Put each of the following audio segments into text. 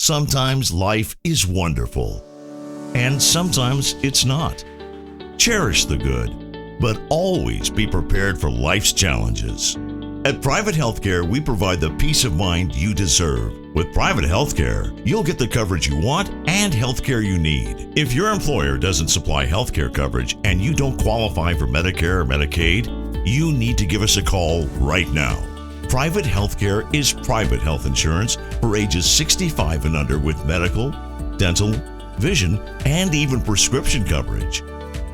Sometimes life is wonderful, and sometimes it's not. Cherish the good, but always be prepared for life's challenges. At Private Healthcare, we provide the peace of mind you deserve. With private healthcare, you'll get the coverage you want and healthcare you need. If your employer doesn't supply healthcare coverage and you don't qualify for Medicare or Medicaid, you need to give us a call right now. Private healthcare is private health insurance for ages 65 and under with medical, dental, vision, and even prescription coverage.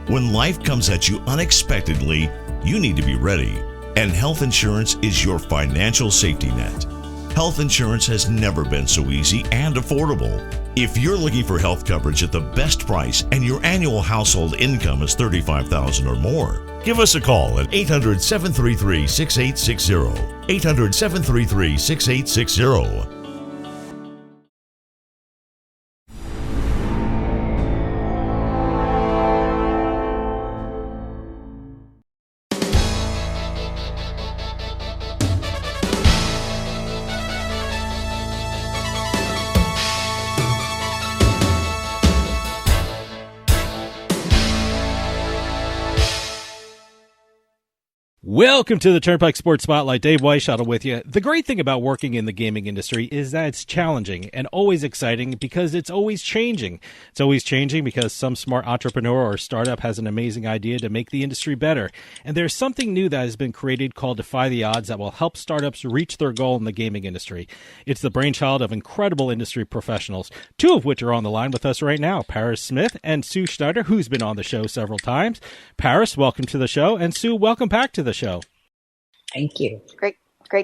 When life comes at you unexpectedly, you need to be ready, and health insurance is your financial safety net. Health insurance has never been so easy and affordable. If you're looking for health coverage at the best price and your annual household income is $35,000 or more, give us a call at 800-733-6860. 800-733-6860. Welcome to the Turnpike Sports Spotlight. Dave Weishuttle with you. The great thing about working in the gaming industry is that it's challenging and always exciting because it's always changing. It's always changing because some smart entrepreneur or startup has an amazing idea to make the industry better. And there's something new that has been created called Defy the Odds that will help startups reach their goal in the gaming industry. It's the brainchild of incredible industry professionals, two of which are on the line with us right now, Paris Smith and Sue Schneider, who's been on the show several times. Paris, welcome to the show, and Sue, welcome back to the show. Thank you. Great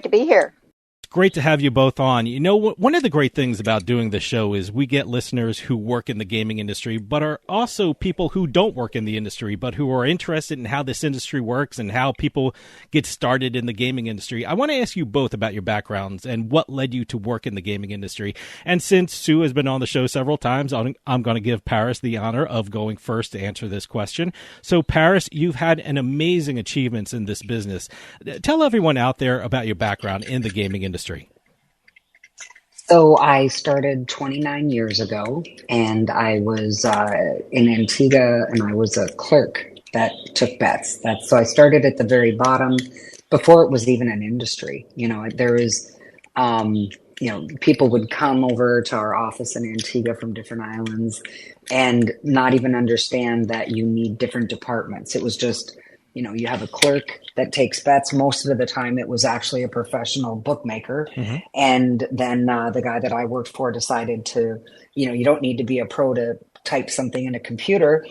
to be here. Great to have you both on. You know, one of the great things about doing this show is we get listeners who work in the gaming industry, but are also people who don't work in the industry, but who are interested in how this industry works and how people get started in the gaming industry. I want to ask you both about your backgrounds and what led you to work in the gaming industry. And since Sue has been on the show several times, I'm going to give Paris the honor of going first to answer this question. So Paris, you've had an amazing achievements in this business. Tell everyone out there about your background in the gaming industry. So I started 29 years ago, and I was in Antigua, and I was a clerk that took bets. So I started at the very bottom before it was even an industry. You know, there is, people would come over to our office in Antigua from different islands and not even understand that you need different departments. It was just, you have a clerk that takes bets. Most of the time it was actually a professional bookmaker. Mm-hmm. And then the guy that I worked for decided to, you don't need to be a pro to type something in a computer.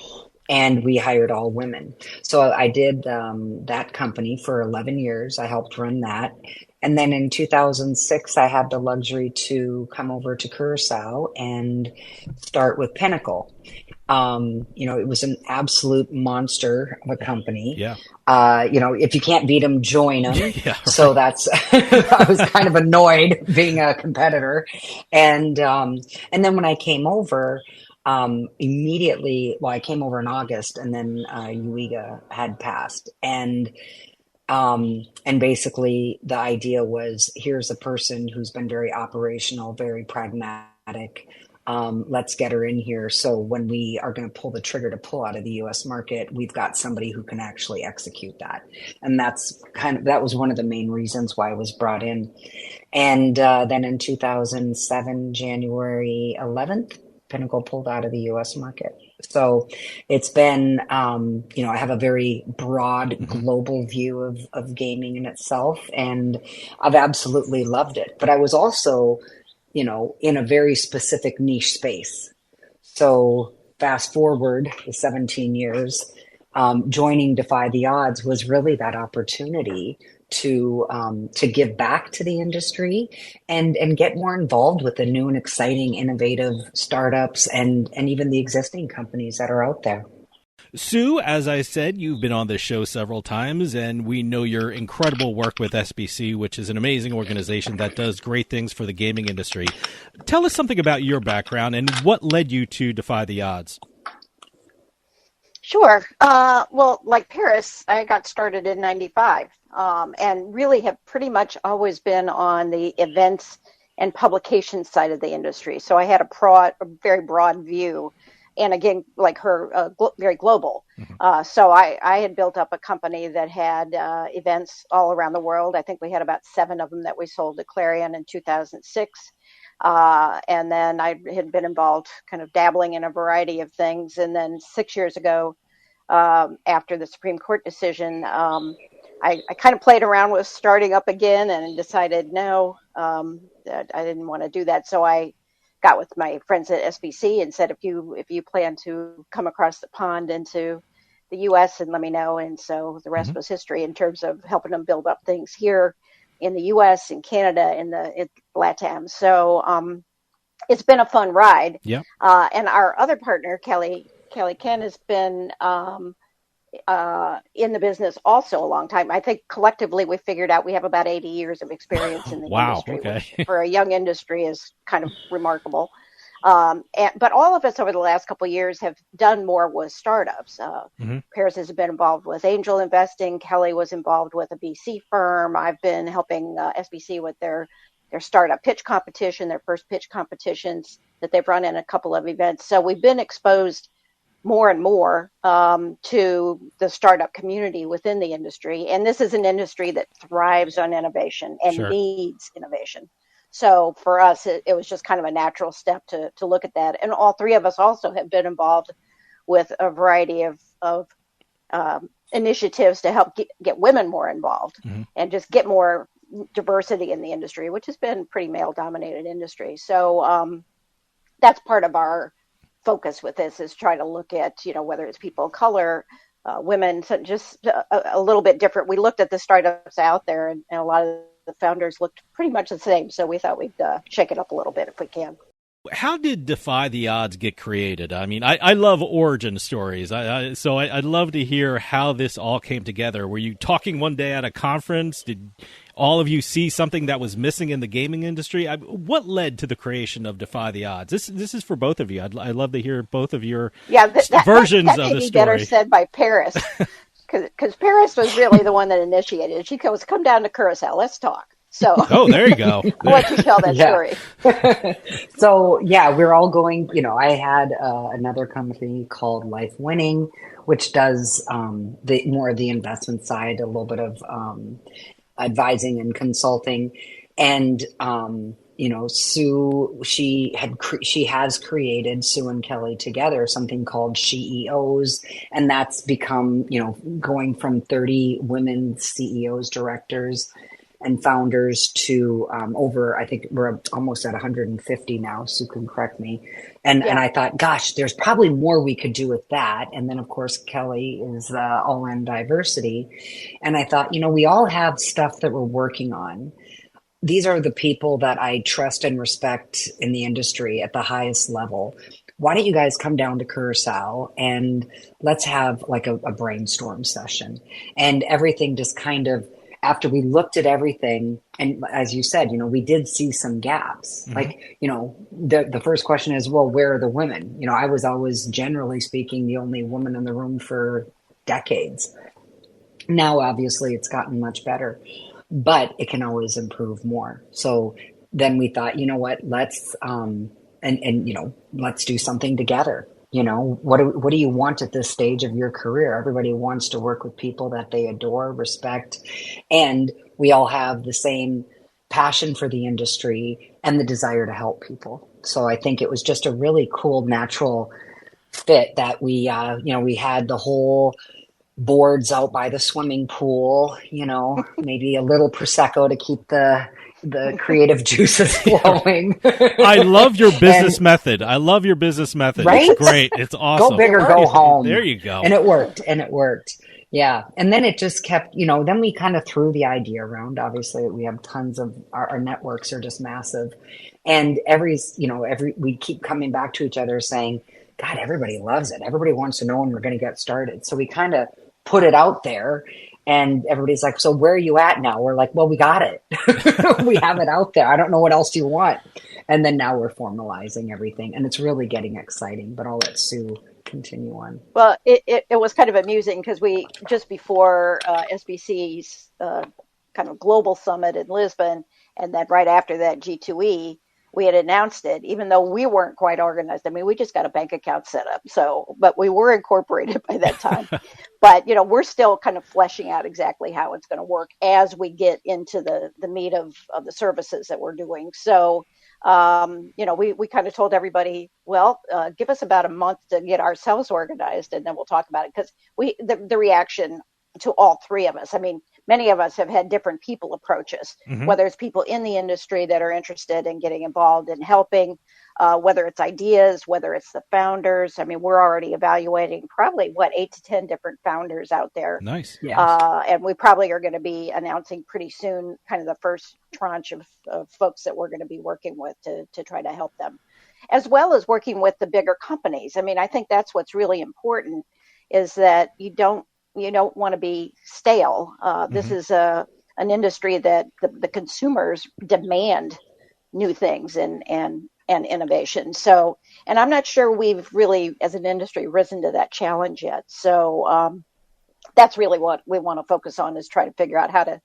And we hired all women. So I did that company for 11 years. I helped run that. And then in 2006, I had the luxury to come over to Curacao and start with Pinnacle. It was an absolute monster of a company. Yeah. If you can't beat them, join them. Yeah, right. So that's, I was kind of annoyed being a competitor. And then when I came over, immediately, I came over in August, and then UIGA had passed. And basically the idea was, here's a person who's been very operational, very pragmatic. Let's get her in here. So when we are going to pull the trigger to pull out of the U.S. market, we've got somebody who can actually execute that. And that was one of the main reasons why I was brought in. And then in 2007, January 11th, Pinnacle pulled out of the U.S. market. So it's been, I have a very broad global view of gaming in itself, and I've absolutely loved it. But I was also, in a very specific niche space. So fast forward the 17 years, joining Defy the Odds was really that opportunity to give back to the industry and get more involved with the new and exciting, innovative startups and even the existing companies that are out there. Sue, as I said, you've been on this show several times, and we know your incredible work with SBC, which is an amazing organization that does great things for the gaming industry. Tell us something about your background and what led you to Defy the Odds. Sure. Well, like Paris, I got started in 95 and really have pretty much always been on the events and publication side of the industry. So I had a very broad view. And again, like her, very global. So I had built up a company that had events all around the world. I think we had about 7 of them that we sold to Clarion in 2006. And then I had been involved kind of dabbling in a variety of things. And then 6 years ago, after the Supreme Court decision, I kind of played around with starting up again and decided, no, that I didn't want to do that. So I got with my friends at SBC and said, if you plan to come across the pond into the U.S. and let me know. And so the rest was history in terms of helping them build up things here in the U.S., in Canada, in LATAM. So it's been a fun ride. Yeah. And our other partner, Kelly Ken, has been in the business also a long time. I think collectively we figured out we have about 80 years of experience in the industry, which for a young industry is kind of remarkable. But all of us over the last couple of years have done more with startups. Paris has been involved with angel investing. Kelly was involved with a VC firm. I've been helping SBC with their startup pitch competition, their first pitch competitions that they've run in a couple of events. So we've been exposed more and more to the startup community within the industry. And this is an industry that thrives on innovation and needs innovation. So for us, it was just kind of a natural step to look at that. And all 3 of us also have been involved with a variety of initiatives to help get women more involved and just get more diversity in the industry, which has been a pretty male-dominated industry. So that's part of our focus with this, is try to look at, whether it's people of color, women, so just a little bit different. We looked at the startups out there, and a lot of the founders looked pretty much the same. So we thought we'd shake it up a little bit if we can. How did Defy the Odds get created? I mean, I love origin stories. So I'd love to hear how this all came together. Were you talking one day at a conference? Did all of you see something that was missing in the gaming industry? What led to the creation of Defy the Odds? This is for both of you. I'd love to hear both of your versions of the story. Better said by Paris, because Paris was really the one that initiated it. She goes, "Come down to Curacao, let's talk." So, there you go. I'll let you tell that story. So, we're all going, I had another company called Life Winning, which does the more of the investment side, a little bit of advising and consulting. And, Sue, she has created, Sue and Kelly together, something called CEOs. And that's become, going from 30 women CEOs, directors, and founders to over, I think we're almost at 150 now. Sue can correct me. And I thought, gosh, there's probably more we could do with that. And then, of course, Kelly is all in diversity. And I thought, we all have stuff that we're working on. These are the people that I trust and respect in the industry at the highest level. Why don't you guys come down to Curacao and let's have like a brainstorm session? And everything just kind of, after we looked at everything, and as you said, we did see some gaps. Like, the first question is, well, where are the women? I was always, generally speaking, the only woman in the room for decades. Now, obviously, it's gotten much better, but it can always improve more. So then we thought, let's, let's do something together. What do you want at this stage of your career? Everybody wants to work with people that they adore, respect, and we all have the same passion for the industry and the desire to help people. So I think it was just a really cool, natural fit that we had the whole boards out by the swimming pool, maybe a little Prosecco to keep the creative juices flowing. I love your business method. Right? It's great. It's awesome. Go big or go home. There you go. And it worked. Yeah. And then it just kept, then we kind of threw the idea around. Obviously, we have tons of, our networks are just massive. And we keep coming back to each other saying, God, everybody loves it. Everybody wants to know when we're going to get started. So we kind of put it out there. And everybody's like, so where are you at now? We're like, well, we got it. We have it out there. I don't know what else you want. And then now we're formalizing everything. And it's really getting exciting. But I'll let Sue continue on. Well, it was kind of amusing because we, just before SBC's kind of global summit in Lisbon, And then right after that G2E, we had announced it, even though we weren't quite organized. I mean, we just got a bank account set up. So, but we were incorporated by that time. But, we're still kind of fleshing out exactly how it's going to work as we get into the meat of the services that we're doing. So, we kind of told everybody, well, give us about a month to get ourselves organized, and then we'll talk about it. Because the reaction to all three of us, I mean, many of us have had different people approach us, whether it's people in the industry that are interested in getting involved and helping, whether it's ideas, whether it's the founders. I mean, we're already evaluating probably 8 to 10 different founders out there. Nice. Yes. And we probably are going to be announcing pretty soon kind of the first tranche of folks that we're going to be working with to try to help them, as well as working with the bigger companies. I mean, I think that's what's really important, is that you don't want to be stale. This is an industry that the consumers demand new things and innovation. So, and I'm not sure we've really, as an industry, risen to that challenge yet. So that's really what we want to focus on, is try to figure out how to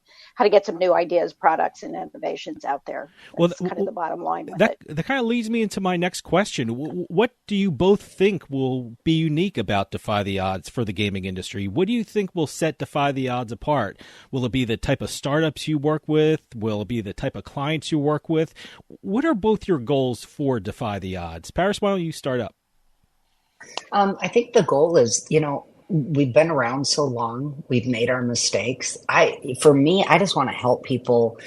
get some new ideas, products, and innovations out there. That's kind of the bottom line with it. That kind of leads me into my next question. What do you both think will be unique about Defy the Odds for the gaming industry? What do you think will set Defy the Odds apart? Will it be the type of startups you work with? Will it be the type of clients you work with? What are both your goals for Defy the Odds? Paris, why don't you start up? I think the goal is, we've been around so long, we've made our mistakes. For me, I just want to help people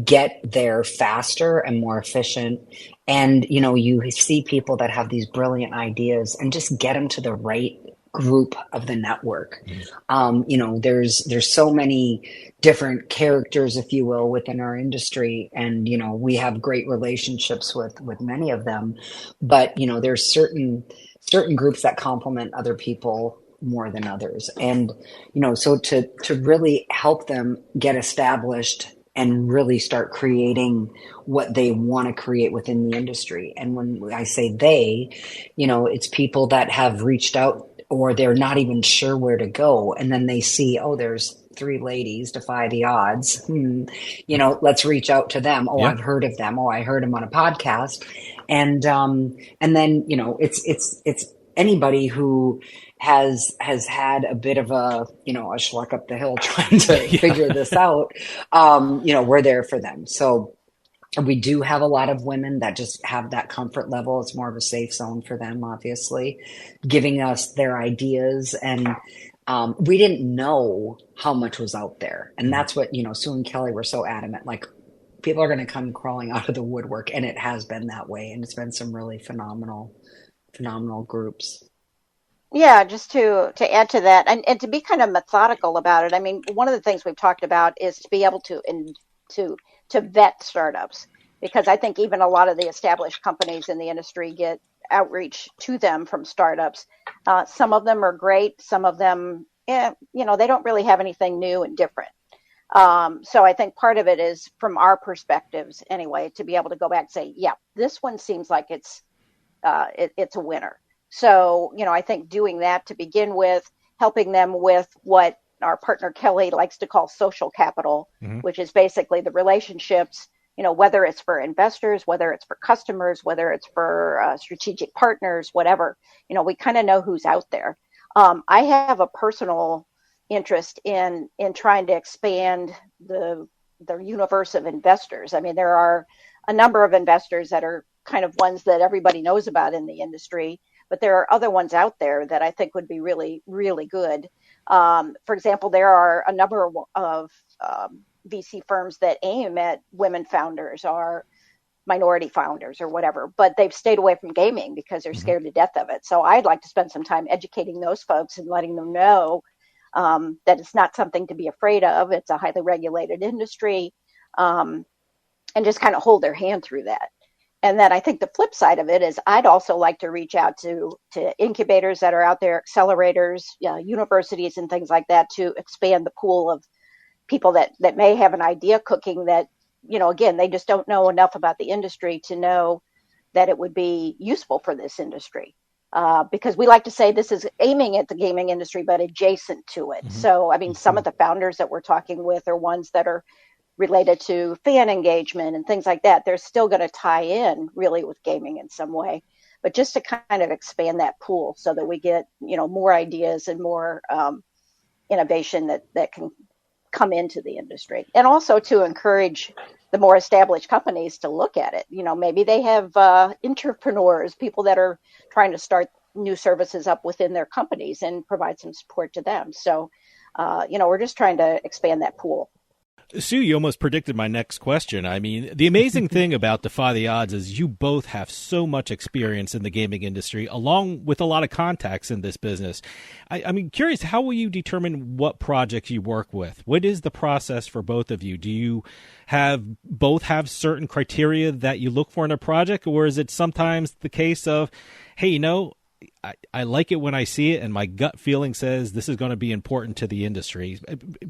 get there faster and more efficient. And, you see people that have these brilliant ideas, and just get them to the right group of the network. There's so many different characters, if you will, within our industry. And, we have great relationships with many of them, but, there's certain groups that complement other people more than others. And, so to really help them get established and really start creating what they want to create within the industry. And when I say they, it's people that have reached out, or they're not even sure where to go. And then they see, there's 3 ladies, Defy the Odds. Let's reach out to them. Yeah. I've heard of them. I heard them on a podcast. And then, it's anybody who has had a bit of a schluck up the hill trying to figure this out. We're there for them. So we do have a lot of women that just have that comfort level. It's more of a safe zone for them, obviously, giving us their ideas. And we didn't know how much was out there. And that's what, Sue and Kelly were so adamant, like, people are going to come crawling out of the woodwork. And it has been that way. And it's been some really phenomenal groups. Yeah, just to add to that, and to be kind of methodical about it. I mean, one of the things we've talked about is to be able to vet startups, because I think even a lot of the established companies in the industry get outreach to them from startups. Some of them are great. Some of them, they don't really have anything new and different. So I think part of it is, from our perspectives anyway, to be able to go back and say, yeah, this one seems like it's a winner. So, I think doing that to begin with, helping them with what our partner Kelly likes to call social capital, which is basically the relationships, whether it's for investors, whether it's for customers, whether it's for strategic partners, whatever, we kind of know who's out there. I have a personal interest in trying to expand the universe of investors. I mean, there are a number of investors that are kind of ones that everybody knows about in the industry, but there are other ones out there that I think would be really, really good. For example, there are a number of VC firms that aim at women founders or minority founders or whatever, but they've stayed away from gaming because they're scared to death of it. So I'd like to spend some time educating those folks and letting them know that it's not something to be afraid of. It's a highly regulated industry, and just kind of hold their hand through that. And then I think the flip side of it is, I'd also like to reach out to incubators that are out there, accelerators, universities and things like that, to expand the pool of people that may have an idea cooking that, again, they just don't know enough about the industry to know that it would be useful for this industry. Because we like to say this is aiming at the gaming industry, but adjacent to it. So, I mean, some of the founders that we're talking with are ones that are related to fan engagement and things like that. They're still going to tie in really with gaming in some way, but just to kind of expand that pool so that we get, more ideas and more innovation that can come into the industry, and also to encourage the more established companies to look at it. Maybe they have entrepreneurs, people that are trying to start new services up within their companies and provide some support to them. So, we're just trying to expand that pool. Sue, you almost predicted my next question. I mean, the amazing thing about Defy the Odds is you both have so much experience in the gaming industry, along with a lot of contacts in this business. I mean, curious, how will you determine what projects you work with? What is the process for both of you? Do you both have certain criteria that you look for in a project, or is it sometimes the case of, hey, I like it when I see it, and my gut feeling says this is going to be important to the industry?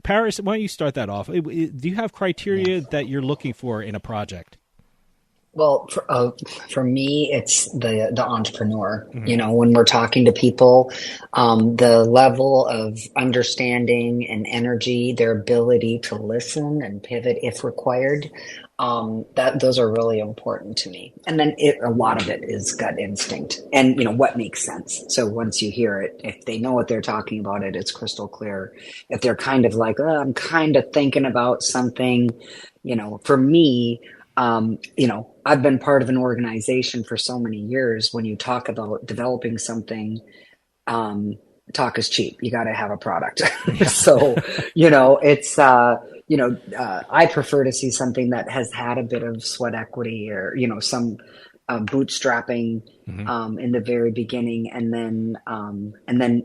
Paris, why don't you start that off? Do you have criteria that you're looking for in a project? Well, for me, it's the entrepreneur. Mm-hmm. When we're talking to people, the level of understanding and energy, their ability to listen and pivot if required, those are really important to me. And then a lot of it is gut instinct and, what makes sense. So once you hear it, if they know what they're talking about, it's crystal clear. If they're kind of like, I'm kind of thinking about something, for me, I've been part of an organization for so many years. When you talk about developing something, talk is cheap. You got to have a product. So, it's, I prefer to see something that has had a bit of sweat equity or, some bootstrapping in the very beginning. And then,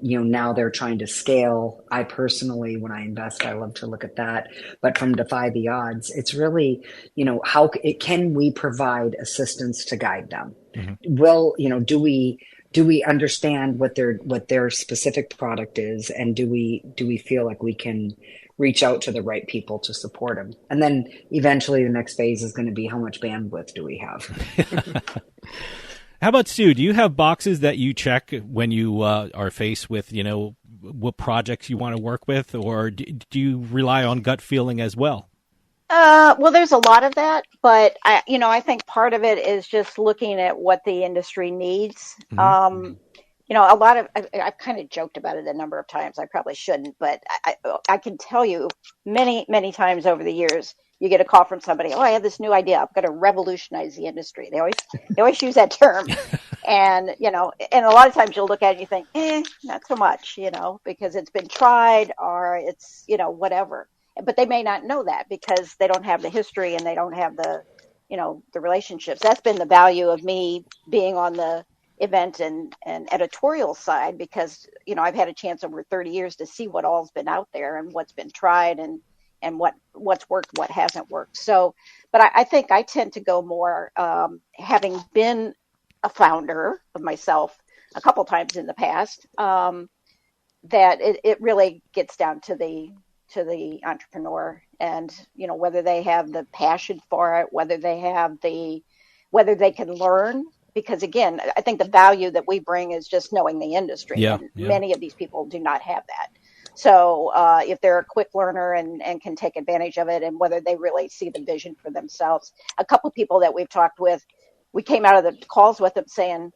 now they're trying to scale. I personally, when I invest, I love to look at that. But from Defy the Odds, it's really, how can we provide assistance to guide them? Mm-hmm. Well, do we understand what their specific product is, and do we feel like we can reach out to the right people to support them? And then eventually the next phase is going to be, how much bandwidth do we have? How about Sue? Do you have boxes that you check when you are faced with, what projects you want to work with, or do you rely on gut feeling as well? Well, there's a lot of that, but I think part of it is just looking at what the industry needs. Mm-hmm. A lot of, I've kind of joked about it a number of times. I probably shouldn't, but I can tell you many, many times over the years, you get a call from somebody, I have this new idea. I'm going to revolutionize the industry. They always use that term. And, and a lot of times you'll look at it and you think, not so much, because it's been tried or it's, whatever. But they may not know that because they don't have the history and they don't have the relationships. That's been the value of me being on the event and editorial side, because I've had a chance over 30 years to see what all's been out there and what's been tried and what's worked, what hasn't worked. So, but I think I tend to go more, having been a founder of myself a couple times in the past, that it really gets down to the entrepreneur and, whether they have the passion for it, whether they can learn. Because again, I think the value that we bring is just knowing the industry. Yeah, and many of these people do not have that. So if they're a quick learner and can take advantage of it, and whether they really see the vision for themselves. A couple of people that we've talked with, we came out of the calls with them saying,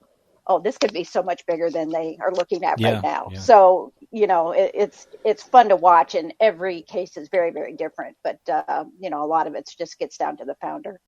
this could be so much bigger than they are looking at right now. Yeah. So, it's fun to watch, and every case is very, very different. But, a lot of it just gets down to the founder.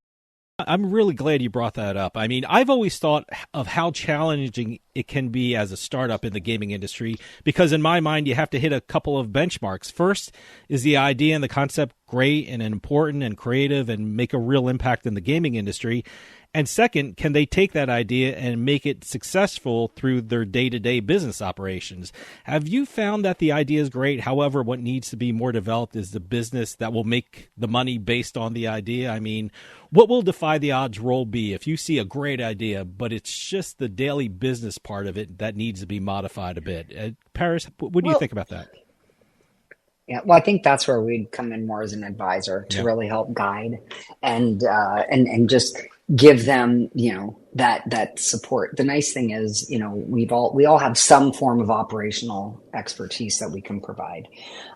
I'm really glad you brought that up. I mean, I've always thought of how challenging it can be as a startup in the gaming industry, because in my mind, you have to hit a couple of benchmarks. First, is the idea and the concept great and important and creative and make a real impact in the gaming industry? And second, can they take that idea and make it successful through their day-to-day business operations? Have you found that the idea is great? However, what needs to be more developed is the business that will make the money based on the idea. I mean, what will Defy the Odds role be if you see a great idea, but it's just the daily business part of it that needs to be modified a bit? Paris, what do you think about that? Yeah, well, I think that's where we'd come in more as an advisor to really help guide and just, give them, that support. The nice thing is, we all have some form of operational expertise that we can provide.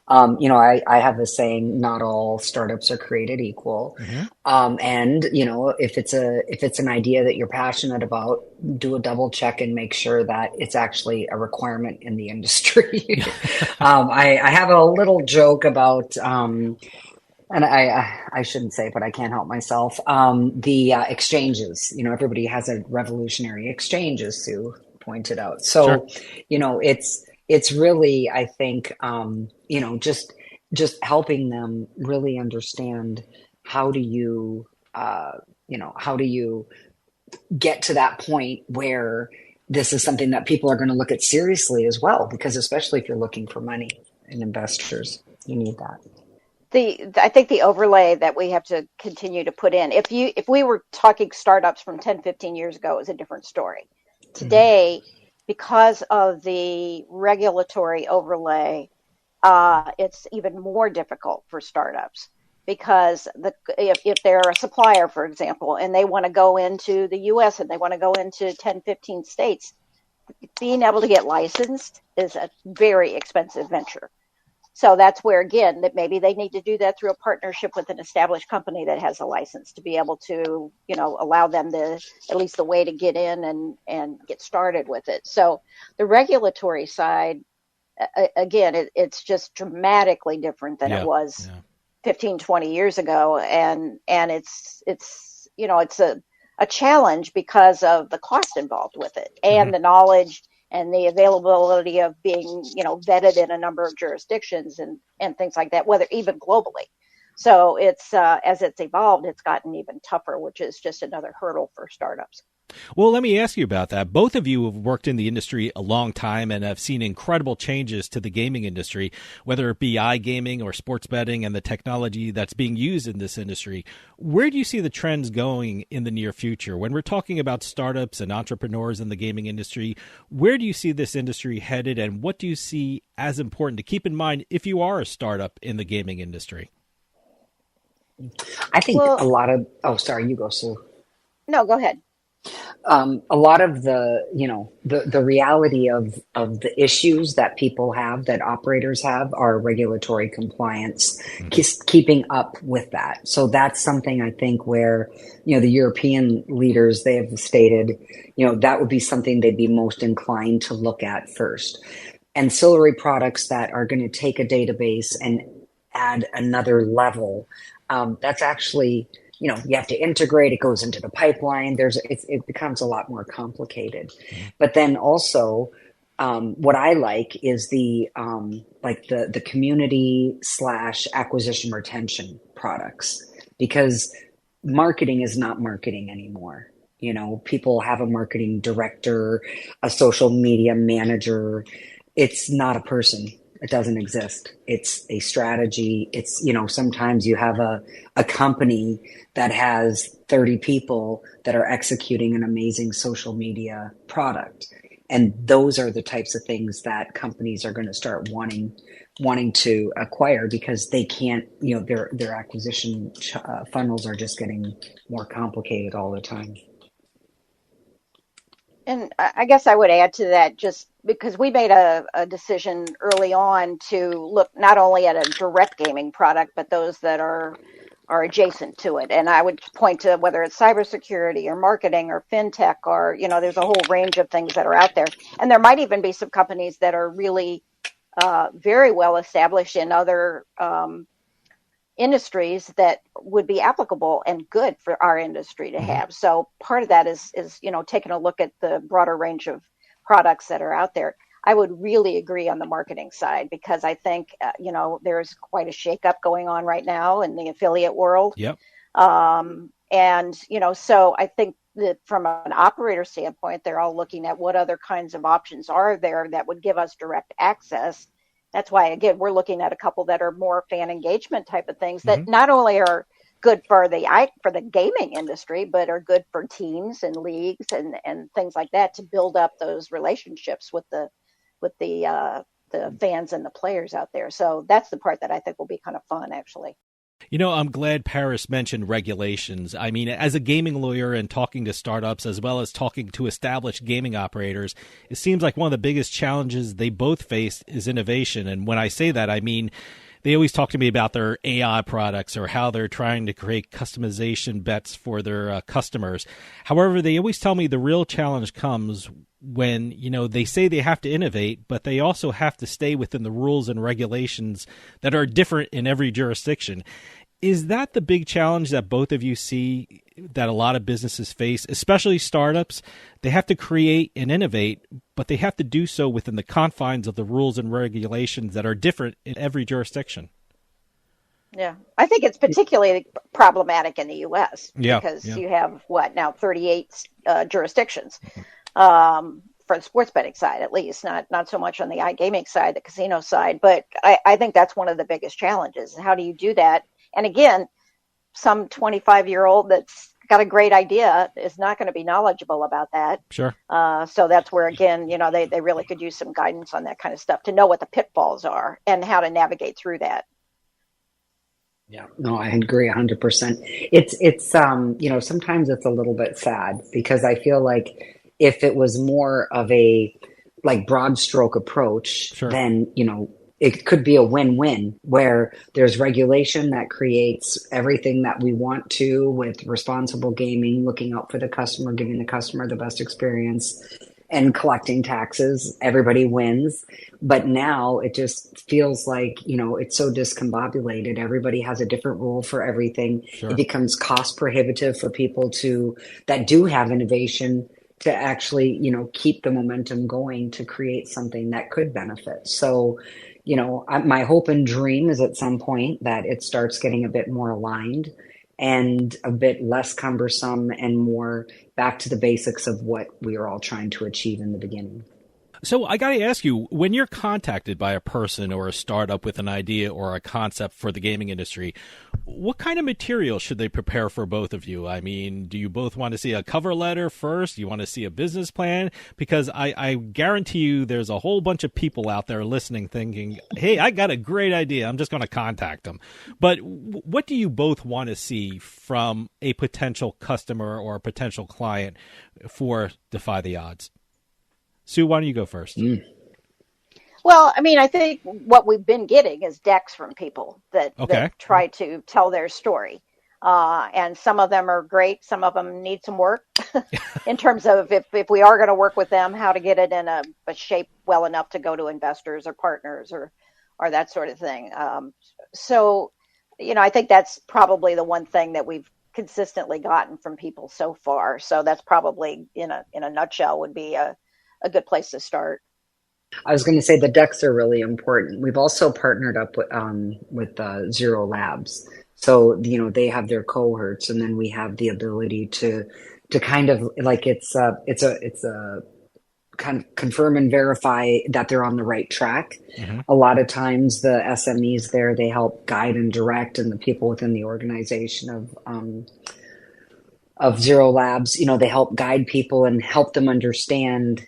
I have a saying, not all startups are created equal. And, if it's an idea that you're passionate about, do a double check and make sure that it's actually a requirement in the industry. I have a little joke about, and I shouldn't say, but I can't help myself. The exchanges, everybody has a revolutionary exchange, as Sue pointed out. So, Sure. It's really, I think, just helping them really understand how do you get to that point where this is something that people are going to look at seriously as well, because especially if you're looking for money and investors, you need that. I think the overlay that we have to continue to put in, if we were talking startups from 10, 15 years ago, it was a different story. Today, because of the regulatory overlay, it's even more difficult for startups, because if they're a supplier, for example, and they want to go into the US and they want to go into 10, 15 states, being able to get licensed is a very expensive venture. So that's where, again, that maybe they need to do that through a partnership with an established company that has a license to be able to, allow them to, at least the way to get in and get started with it. So the regulatory side, again, it's just dramatically different than it was 15, 20 years ago. And it's a challenge because of the cost involved with it and the knowledge and the availability of being, vetted in a number of jurisdictions and things like that, whether even globally. So it's as it's evolved, it's gotten even tougher, which is just another hurdle for startups. Well, let me ask you about that. Both of you have worked in the industry a long time and have seen incredible changes to the gaming industry, whether it be iGaming or sports betting and the technology that's being used in this industry. Where do you see the trends going in the near future? When we're talking about startups and entrepreneurs in the gaming industry, where do you see this industry headed, and what do you see as important to keep in mind if you are a startup in the gaming industry? I think a lot of, sorry, you go, Sue. No, go ahead. A lot of the reality of the issues that people have, that operators have, are regulatory compliance, keeping up with that. So that's something I think where, the European leaders, they have stated, that would be something they'd be most inclined to look at first. Ancillary products that are going to take a database and add another level, that's actually, you have to integrate, it goes into the pipeline. It becomes a lot more complicated. But then also, what I like is the community / acquisition retention products, because marketing is not marketing anymore. People have a marketing director, a social media manager. It's not a person. It doesn't exist. It's a strategy. It's, sometimes you have a company that has 30 people that are executing an amazing social media product. And those are the types of things that companies are going to start wanting to acquire, because they can't, their acquisition funnels are just getting more complicated all the time. And I guess I would add to that, just because we made a decision early on to look not only at a direct gaming product, but those that are adjacent to it. And I would point to whether it's cybersecurity or marketing or fintech, or, there's a whole range of things that are out there. And there might even be some companies that are really very well established in other industries that would be applicable and good for our industry to have. So part of that is taking a look at the broader range of products that are out there. I would really agree on the marketing side, because I think there's quite a shakeup going on right now in the affiliate world. Yep. And so I think that from an operator standpoint, they're all looking at what other kinds of options are there that would give us direct access. That's why, again, we're looking at a couple that are more fan engagement type of things that not only are good for the gaming industry, but are good for teams and leagues and things like that, to build up those relationships with the fans and the players out there. So that's the part that I think will be kind of fun, actually. I'm glad Paris mentioned regulations. I mean, as a gaming lawyer and talking to startups as well as talking to established gaming operators, it seems like one of the biggest challenges they both face is innovation. And when I say that, I mean, they always talk to me about their AI products or how they're trying to create customization bets for their customers. However, they always tell me the real challenge comes when, they say they have to innovate, but they also have to stay within the rules and regulations that are different in every jurisdiction. Is that the big challenge that both of you see that a lot of businesses face, especially startups? They have to create and innovate, but they have to do so within the confines of the rules and regulations that are different in every jurisdiction. Yeah, I think it's particularly problematic in the U.S. Yeah, because yeah. you have, 38 jurisdictions for the sports betting side, at least, not so much on the iGaming side, the casino side. But I think that's one of the biggest challenges. How do you do that? And again, some 25-year-old that's got a great idea is not going to be knowledgeable about that. Sure. So that's where, again, they really could use some guidance on that kind of stuff to know what the pitfalls are and how to navigate through that. Yeah, no, I agree 100%. It's sometimes it's a little bit sad because I feel like if it was more of a broad stroke approach, sure, then, it could be a win-win where there's regulation that creates everything that we want to with responsible gaming, looking out for the customer, giving the customer the best experience, and collecting taxes. Everybody wins. But now it just feels like, it's so discombobulated. Everybody has a different rule for everything. Sure. It becomes cost prohibitive for people that do have innovation to actually, keep the momentum going to create something that could benefit. So, my hope and dream is at some point that it starts getting a bit more aligned and a bit less cumbersome and more back to the basics of what we are all trying to achieve in the beginning. So I got to ask you, when you're contacted by a person or a startup with an idea or a concept for the gaming industry, what kind of material should they prepare for both of you? I mean, do you both want to see a cover letter first? Do you want to see a business plan? Because I guarantee you there's a whole bunch of people out there listening thinking, hey, I got a great idea. I'm just going to contact them. But what do you both want to see from a potential customer or a potential client for Defy the Odds? Sue, why don't you go first? Well, I mean, I think what we've been getting is decks from people that try to tell their story. And some of them are great. Some of them need some work in terms of if we are going to work with them, how to get it in a shape well enough to go to investors or partners or that sort of thing. So, I think that's probably the one thing that we've consistently gotten from people so far. So that's probably in a nutshell would be a good place to start. I was going to say the decks are really important. We've also partnered up with Zero Labs. So, they have their cohorts, and then we have the ability to kind of it's a kind of confirm and verify that they're on the right track. Mm-hmm. A lot of times the SMEs there, they help guide and direct, and the people within the organization of Zero Labs, they help guide people and help them understand,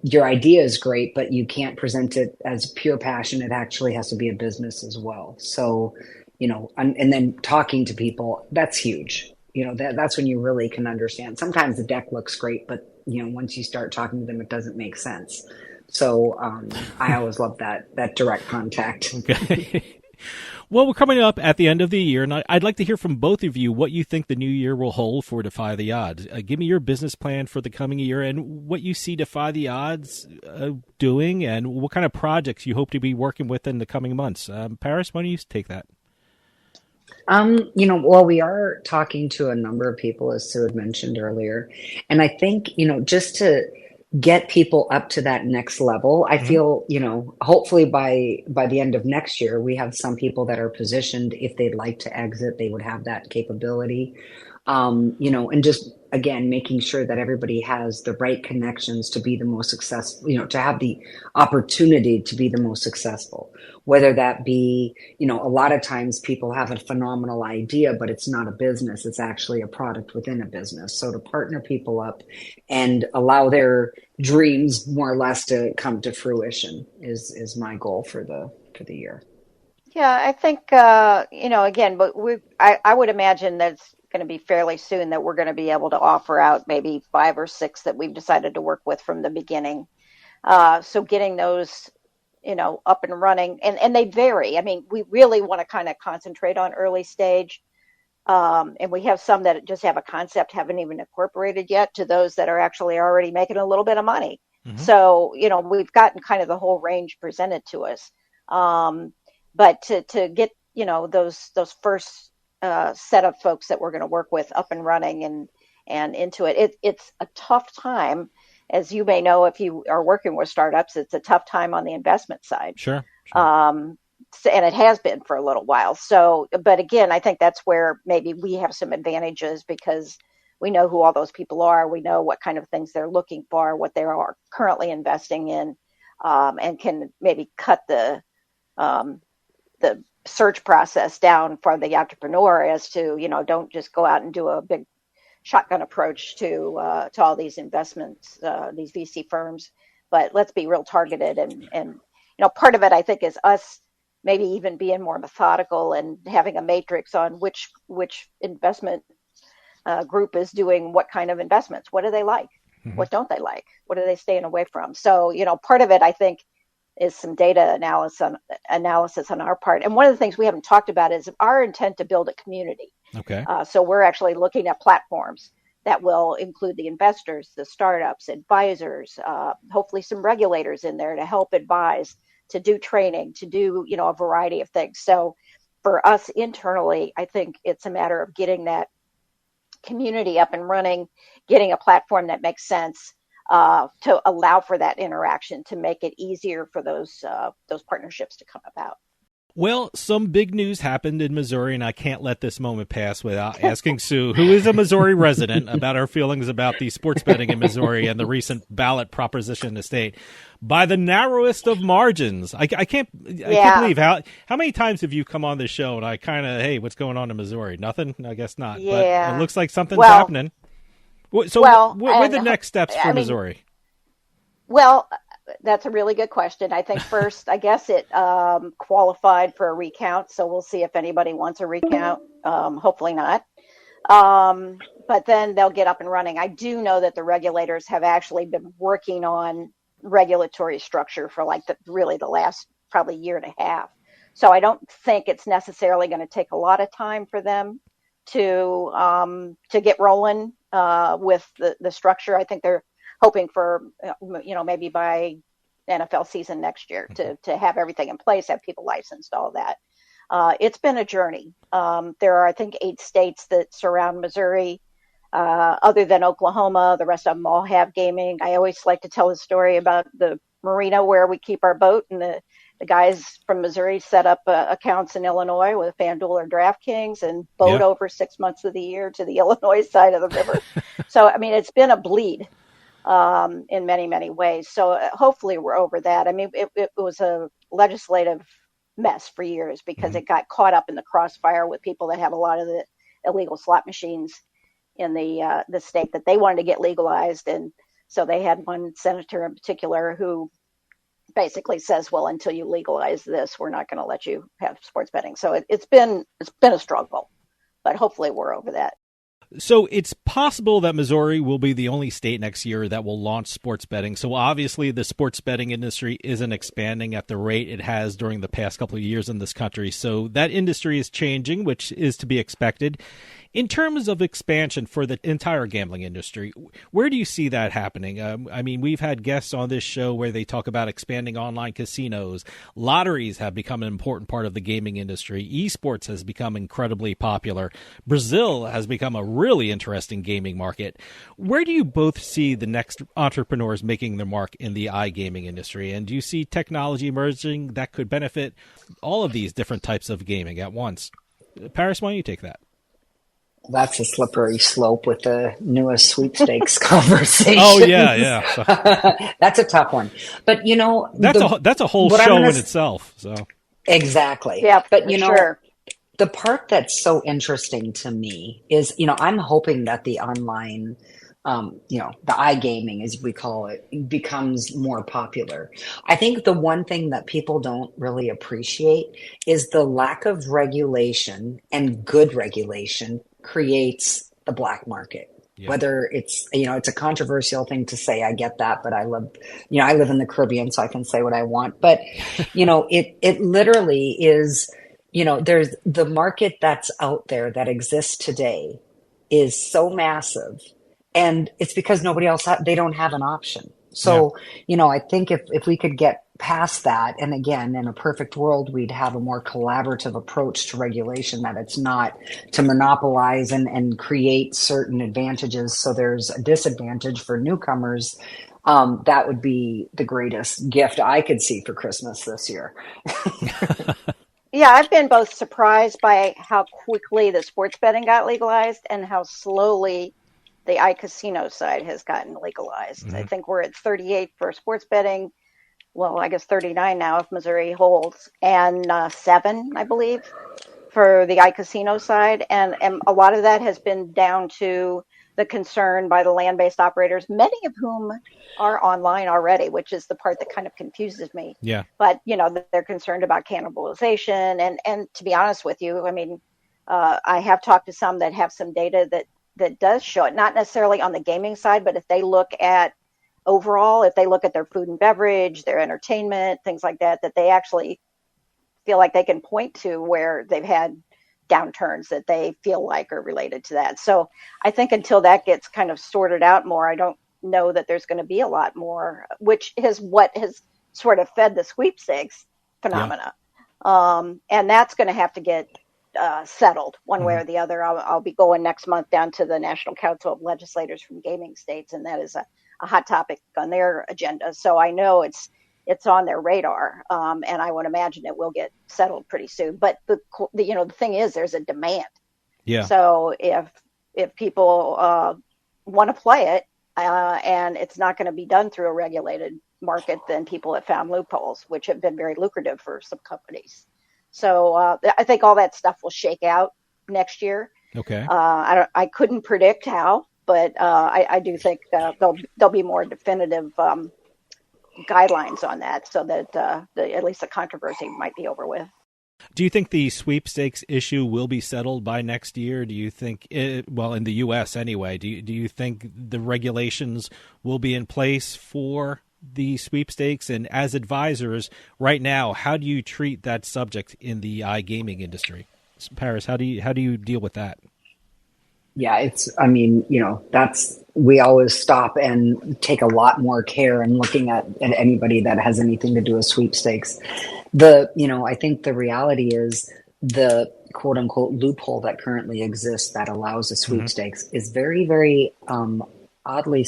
your idea is great, but you can't present it as pure passion. It actually has to be a business as well. So, and then talking to people, that's huge. That's when you really can understand. Sometimes the deck looks great, but, once you start talking to them, it doesn't make sense. So I always love that direct contact. Okay. Well, we're coming up at the end of the year, and I'd like to hear from both of you what you think the new year will hold for Defy the Odds. Give me your business plan for the coming year and what you see Defy the Odds doing and what kind of projects you hope to be working with in the coming months. Paris, why don't you take that? Well, we are talking to a number of people, as Sue had mentioned earlier. And I think, just to get people up to that next level. I feel, hopefully by the end of next year, we have some people that are positioned. If they'd like to exit, they would have that capability. And just, again, making sure that everybody has the right connections to be the most successful, to have the opportunity to be the most successful, whether that be, a lot of times people have a phenomenal idea, but it's not a business. It's actually a product within a business. So to partner people up and allow their dreams more or less to come to fruition is my goal for the year. Yeah, I think, again, but I would imagine that it's going to be fairly soon that we're going to be able to offer out maybe 5 or 6 that we've decided to work with from the beginning. So getting those, up and running, and they vary. I mean, we really want to kind of concentrate on early stage. And we have some that just have a concept, haven't even incorporated yet, to those that are actually already making a little bit of money. Mm-hmm. So, we've gotten kind of the whole range presented to us. But to get, those first set of folks that we're going to work with up and running and into it, it's a tough time. As you may know, if you are working with startups, it's a tough time on the investment side. Sure. And it has been for a little while. So, but again, I think that's where maybe we have some advantages because we know who all those people are. We know what kind of things they're looking for, what they are currently investing in, and can maybe cut the search process down for the entrepreneur as to, don't just go out and do a big shotgun approach to all these investments, these VC firms, but let's be real targeted. And part of it, I think, is us maybe even being more methodical and having a matrix on which investment group is doing what kind of investments. What do they like? Mm-hmm. What don't they like? What are they staying away from? So, part of it, I think, is some data analysis on our part. And one of the things we haven't talked about is our intent to build a community. Okay. So we're actually looking at platforms that will include the investors, the startups, advisors, hopefully some regulators in there to help advise, to do training, to do, a variety of things. So for us internally, I think it's a matter of getting that community up and running, getting a platform that makes sense, to allow for that interaction, to make it easier for those partnerships to come about. Well, some big news happened in Missouri, and I can't let this moment pass without asking Sue, who is a Missouri resident, about our feelings about the sports betting in Missouri and the recent ballot proposition in the state. By the narrowest of margins, I can't believe how many times have you come on this show and I kind of, hey, what's going on in Missouri? Nothing? I guess not. Yeah. But it looks like something's happening. So what are the next steps for Missouri? Well, that's a really good question. I think first, I guess it qualified for a recount. So we'll see if anybody wants a recount. Hopefully not. But then they'll get up and running. I do know that the regulators have actually been working on regulatory structure for the last probably year and a half. So I don't think it's necessarily going to take a lot of time for them to get rolling with the structure. I think they're hoping for, maybe by NFL season next year to have everything in place, have people licensed, all that. It's been a journey. There are, I think, 8 states that surround Missouri. Other than Oklahoma, the rest of them all have gaming. I always like to tell a story about the marina where we keep our boat, and the guys from Missouri set up accounts in Illinois with FanDuel or DraftKings and boat over 6 months of the year to the Illinois side of the river. So, I mean, it's been a bleed in many, many ways. So hopefully we're over that. I mean, it was a legislative mess for years because it got caught up in the crossfire with people that have a lot of the illegal slot machines in the state that they wanted to get legalized. And so they had one senator in particular who basically says, well, until you legalize this, we're not going to let you have sports betting. So it's been a struggle, but hopefully we're over that. So it's possible that Missouri will be the only state next year that will launch sports betting. So obviously the sports betting industry isn't expanding at the rate it has during the past couple of years in this country. So that industry is changing, which is to be expected. In terms of expansion for the entire gambling industry, where do you see that happening? I mean, we've had guests on this show where they talk about expanding online casinos. Lotteries have become an important part of the gaming industry. Esports has become incredibly popular. Brazil has become a really interesting gaming market. Where do you both see the next entrepreneurs making their mark in the iGaming industry? And do you see technology emerging that could benefit all of these different types of gaming at once? Paris, why don't you take that? That's a slippery slope with the newest sweepstakes conversation. Oh, yeah. That's a tough one. But, that's a whole show in itself. So exactly. Yeah, but, the part that's so interesting to me is, I'm hoping that the online the iGaming, as we call it, becomes more popular. I think the one thing that people don't really appreciate is the lack of regulation, and good regulation creates the black market. Yeah. Whether it's, it's a controversial thing to say, I get that, but I live in the Caribbean, so I can say what I want. But, it literally is, there's the market that's out there that exists today is so massive. And it's because nobody else, they don't have an option. So, I think if we could get past that, and again, in a perfect world, we'd have a more collaborative approach to regulation, that it's not to monopolize and create certain advantages so there's a disadvantage for newcomers. That would be the greatest gift I could see for Christmas this year. Yeah, I've been both surprised by how quickly the sports betting got legalized and how slowly the iCasino side has gotten legalized. Mm-hmm. I think we're at 38 for sports betting. Well, I guess 39 now if Missouri holds, and 7, I believe, for the iCasino side. And a lot of that has been down to the concern by the land-based operators, many of whom are online already, which is the part that kind of confuses me. Yeah. But, they're concerned about cannibalization. And to be honest with you, I mean, I have talked to some that have some data that does show it, not necessarily on the gaming side, but if they look at overall, if they look at their food and beverage, their entertainment, things like that, that they actually feel like they can point to where they've had downturns that they feel like are related to that. So I think until that gets kind of sorted out more, I don't know that there's going to be a lot more, which is what has sort of fed the sweepstakes phenomena. Yeah. And that's going to have to get settled one way or the other. I'll be going next month down to the National Council of Legislators from gaming states, and that is a hot topic on their agenda. So I know it's on their radar, and I would imagine it will get settled pretty soon. But the thing is, there's a demand. Yeah. So if people want to play it, and it's not going to be done through a regulated market, then people have found loopholes, which have been very lucrative for some companies. So I think all that stuff will shake out next year. Okay. I couldn't predict how, but I do think there'll be more definitive guidelines on that, so that at least the controversy might be over with. Do you think the sweepstakes issue will be settled by next year? Do you think, in the U.S. anyway, do you think the regulations will be in place for the sweepstakes? And as advisors right now, how do you treat that subject in the iGaming industry? Paris, how do you deal with that? Yeah, we always stop and take a lot more care in looking at anybody that has anything to do with sweepstakes. I think the reality is the quote unquote loophole that currently exists that allows a sweepstakes is very, very oddly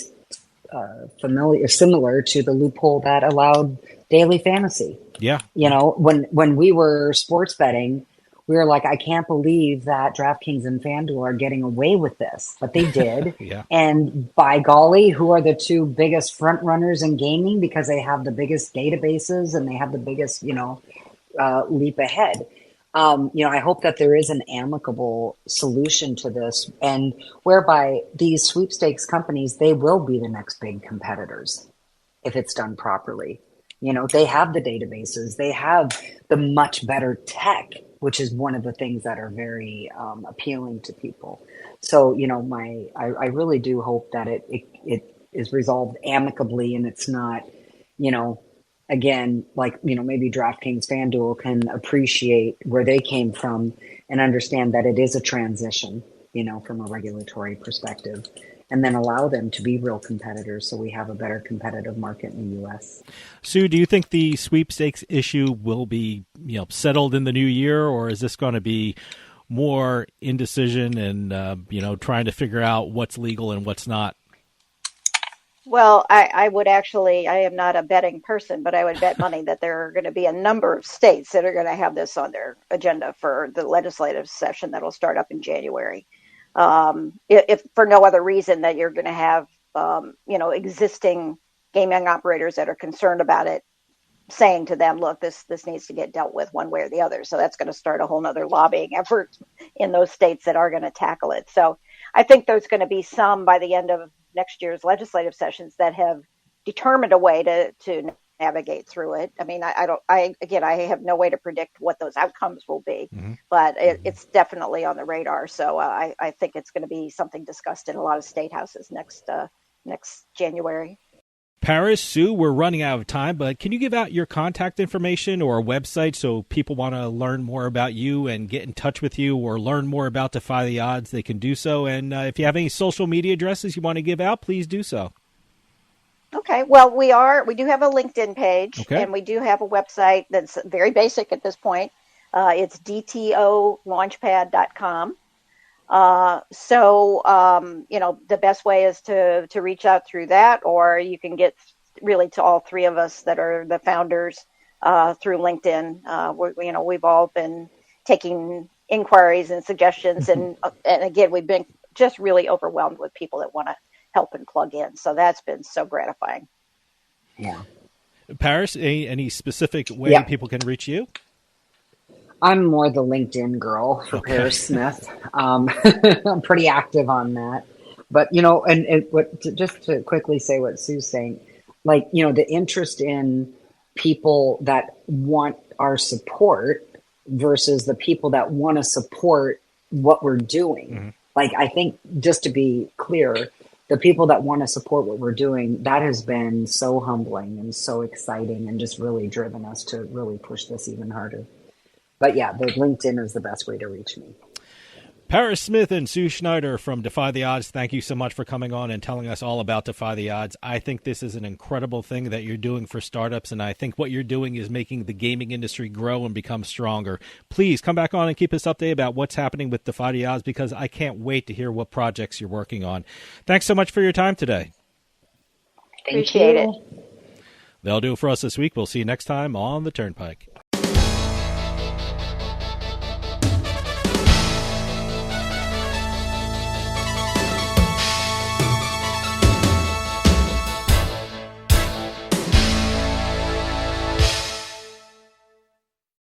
similar to the loophole that allowed daily fantasy. Yeah. When we were sports betting, we were like, I can't believe that DraftKings and FanDuel are getting away with this, but they did. Yeah. And by golly, who are the two biggest front runners in gaming, because they have the biggest databases and they have the biggest, leap ahead. I hope that there is an amicable solution to this, and whereby these sweepstakes companies, they will be the next big competitors if it's done properly. They have the databases, they have the much better tech, which is one of the things that are very appealing to people. So, I really do hope that it is resolved amicably, and it's not, again, maybe DraftKings, FanDuel can appreciate where they came from and understand that it is a transition, from a regulatory perspective, and then allow them to be real competitors so we have a better competitive market in the U.S. Sue, do you think the sweepstakes issue will be, settled in the new year, or is this going to be more indecision and, trying to figure out what's legal and what's not? Well, I am not a betting person, but I would bet money that there are going to be a number of states that are going to have this on their agenda for the legislative session that'll start up in January. If for no other reason that you're going to have, existing gaming operators that are concerned about it, saying to them, look, this needs to get dealt with one way or the other. So that's going to start a whole nother lobbying effort in those states that are going to tackle it. So I think there's going to be some by the end of next year's legislative sessions that have determined a way to navigate through it. I mean, I have no way to predict what those outcomes will be, but it's definitely on the radar. So I think it's going to be something discussed in a lot of state houses next January. Paris, Sue, we're running out of time, but can you give out your contact information or a website so people want to learn more about you and get in touch with you or learn more about Defy the Odds? They can do so. And if you have any social media addresses you want to give out, please do so. Okay. Well, we do have a LinkedIn page, and we do have a website that's very basic at this point. It's dtolaunchpad.com. The best way is to reach out through that, or you can get really to all three of us that are the founders through LinkedIn. We've all been taking inquiries and suggestions, and again, we've been just really overwhelmed with people that want to help and plug in. So that's been so gratifying. Yeah. Paris, any specific way people can reach you? I'm more the LinkedIn girl for Paris Smith. I'm pretty active on that. But, just to quickly say what Sue's saying, the interest in people that want our support versus the people that want to support what we're doing. I think, just to be clear, the people that want to support what we're doing, that has been so humbling and so exciting and just really driven us to really push this even harder. But yeah, the LinkedIn is the best way to reach me. Paris Smith and Sue Schneider from Defy the Odds, thank you so much for coming on and telling us all about Defy the Odds. I think this is an incredible thing that you're doing for startups, and I think what you're doing is making the gaming industry grow and become stronger. Please come back on and keep us updated about what's happening with Defy the Odds, because I can't wait to hear what projects you're working on. Thanks so much for your time today. Appreciate it. That'll do it for us this week. We'll see you next time on the Turnpike.